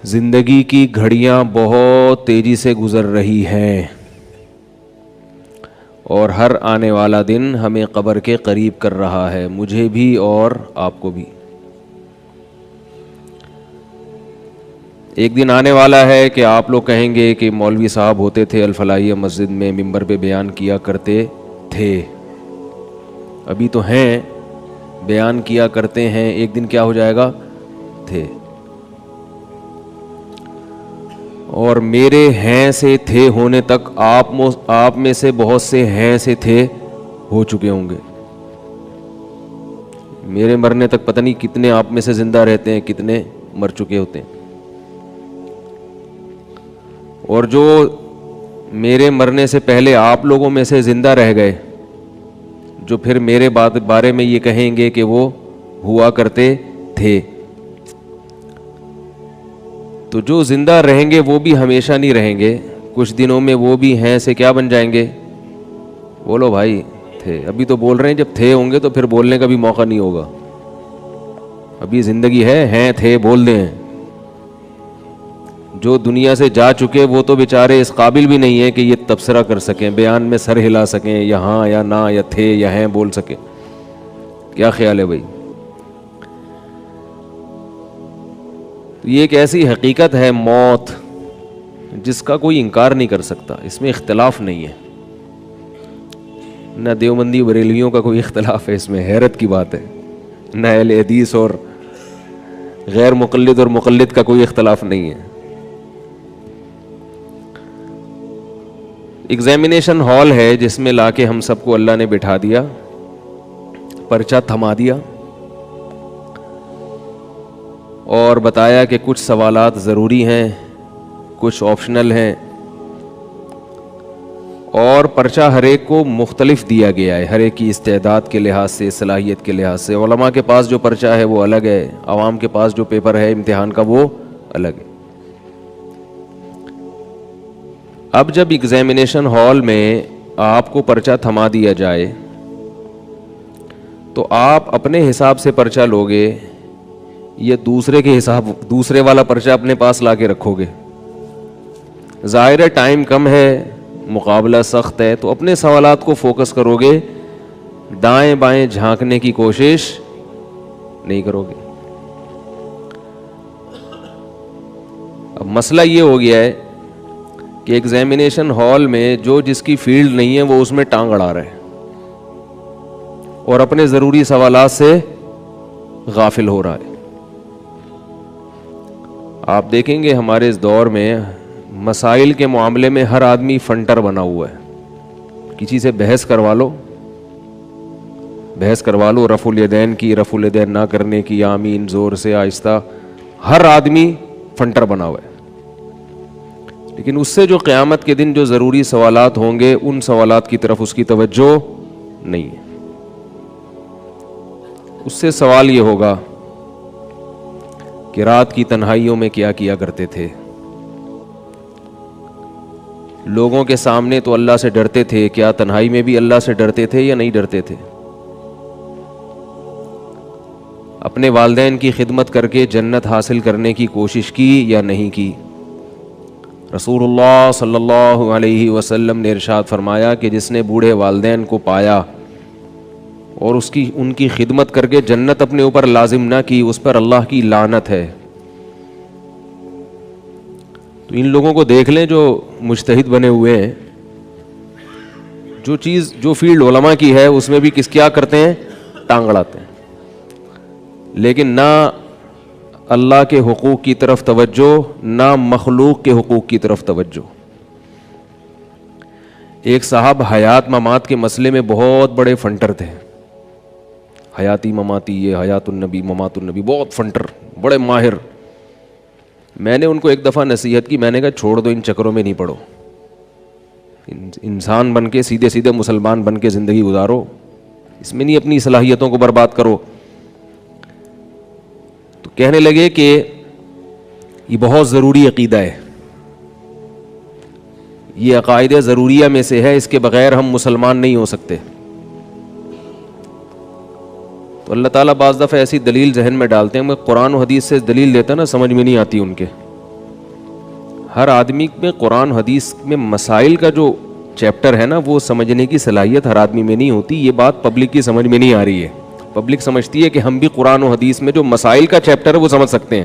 زندگی کی گھڑیاں بہت تیزی سے گزر رہی ہیں اور ہر آنے والا دن ہمیں قبر کے قریب کر رہا ہے، مجھے بھی اور آپ کو بھی۔ ایک دن آنے والا ہے کہ آپ لوگ کہیں گے کہ مولوی صاحب ہوتے تھے الفلاحیہ مسجد میں ممبر پہ بیان کیا کرتے تھے، ابھی تو ہیں، بیان کیا کرتے ہیں، ایک دن کیا ہو جائے گا؟ تھے۔ اور میرے ہیں سے تھے ہونے تک آپ میں سے بہت سے ہیں سے تھے ہو چکے ہوں گے۔ میرے مرنے تک پتہ نہیں کتنے آپ میں سے زندہ رہتے ہیں، کتنے مر چکے ہوتے ہیں۔ اور جو میرے مرنے سے پہلے آپ لوگوں میں سے زندہ رہ گئے، جو پھر میرے بارے میں یہ کہیں گے کہ وہ ہوا کرتے تھے، تو جو زندہ رہیں گے وہ بھی ہمیشہ نہیں رہیں گے، کچھ دنوں میں وہ بھی ہیں سے کیا بن جائیں گے؟ بولو بھائی، تھے۔ ابھی تو بول رہے ہیں، جب تھے ہوں گے تو پھر بولنے کا بھی موقع نہیں ہوگا۔ ابھی زندگی ہے، ہیں تھے بول دیں۔ جو دنیا سے جا چکے وہ تو بیچارے اس قابل بھی نہیں ہیں کہ یہ تبصرہ کر سکیں، بیان میں سر ہلا سکیں، یا ہاں یا نہ یا تھے یا ہیں بول سکیں۔ کیا خیال ہے بھائی؟ یہ ایک ایسی حقیقت ہے موت جس کا کوئی انکار نہیں کر سکتا، اس میں اختلاف نہیں ہے، نہ دیوبندی بریلویوں کا کوئی اختلاف ہے، اس میں حیرت کی بات ہے، نہ اہل حدیث اور غیر مقلد اور مقلد کا کوئی اختلاف نہیں ہے۔ ایگزامینیشن ہال ہے جس میں لا کے ہم سب کو اللہ نے بٹھا دیا، پرچہ تھما دیا اور بتایا کہ کچھ سوالات ضروری ہیں، کچھ آپشنل ہیں، اور پرچہ ہر ایک کو مختلف دیا گیا ہے، ہر ایک کی استعداد کے لحاظ سے، صلاحیت کے لحاظ سے۔ علماء کے پاس جو پرچہ ہے وہ الگ ہے، عوام کے پاس جو پیپر ہے امتحان کا وہ الگ ہے۔ اب جب ایگزامینیشن ہال میں آپ کو پرچہ تھما دیا جائے تو آپ اپنے حساب سے پرچہ لوگے یا دوسرے والا پرچہ اپنے پاس لا کے رکھو گے؟ ظاہر ہے ٹائم کم ہے، مقابلہ سخت ہے، تو اپنے سوالات کو فوکس کرو گے، دائیں بائیں جھانکنے کی کوشش نہیں کرو گے۔ اب مسئلہ یہ ہو گیا ہے کہ ایگزامینیشن ہال میں جو جس کی فیلڈ نہیں ہے وہ اس میں ٹانگ اڑا رہا ہے اور اپنے ضروری سوالات سے غافل ہو رہا ہے۔ آپ دیکھیں گے ہمارے اس دور میں مسائل کے معاملے میں ہر آدمی فنٹر بنا ہوا ہے، کسی سے بحث کروا لو، رفع الیدین کی، رفع الیدین نہ کرنے کی، آمین زور سے آہستہ، ہر آدمی فنٹر بنا ہوا ہے۔ لیکن اس سے جو قیامت کے دن جو ضروری سوالات ہوں گے ان سوالات کی طرف اس کی توجہ نہیں ہے۔ اس سے سوال یہ ہوگا کہ رات کی تنہائیوں میں کیا کیا کرتے تھے؟ لوگوں کے سامنے تو اللہ سے ڈرتے تھے، کیا تنہائی میں بھی اللہ سے ڈرتے تھے یا نہیں ڈرتے تھے؟ اپنے والدین کی خدمت کر کے جنت حاصل کرنے کی کوشش کی یا نہیں کی؟ رسول اللہ صلی اللہ علیہ وسلم نے ارشاد فرمایا کہ جس نے بوڑھے والدین کو پایا اور ان کی خدمت کر کے جنت اپنے اوپر لازم نہ کی، اس پر اللہ کی لعنت ہے۔ تو ان لوگوں کو دیکھ لیں جو مجتہد بنے ہوئے ہیں، جو فیلڈ علماء کی ہے اس میں بھی کیا کرتے ہیں؟ ٹانگ اڑاتے ہیں، لیکن نہ اللہ کے حقوق کی طرف توجہ، نہ مخلوق کے حقوق کی طرف توجہ۔ ایک صاحب حیات ممات کے مسئلے میں بہت بڑے فنٹر تھے، حیاتی مماتی، یہ حیات النبی ممات النبی، بہت فنٹر، بڑے ماہر۔ میں نے ان کو ایک دفعہ نصیحت کی، میں نے کہا چھوڑ دو، ان چکروں میں نہیں پڑو، انسان بن کے سیدھے مسلمان بن کے زندگی گزارو، اس میں نہیں اپنی صلاحیتوں کو برباد کرو۔ تو کہنے لگے کہ یہ بہت ضروری عقیدہ ہے، یہ عقائد ضروریہ میں سے ہے، اس کے بغیر ہم مسلمان نہیں ہو سکتے۔ تو اللہ تعالیٰ بعض دفعہ ایسی دلیل ذہن میں ڈالتے ہیں، میں قرآن و حدیث سے دلیل دیتا نا، سمجھ میں نہیں آتی ان کے، ہر آدمی میں قرآن حدیث میں مسائل کا جو چیپٹر ہے نا وہ سمجھنے کی صلاحیت ہر آدمی میں نہیں ہوتی. یہ بات پبلک کی سمجھ میں نہیں آ رہی ہے. پبلک سمجھتی ہے کہ ہم بھی قرآن و حدیث میں جو مسائل کا چیپٹر ہے وہ سمجھ سکتے ہیں,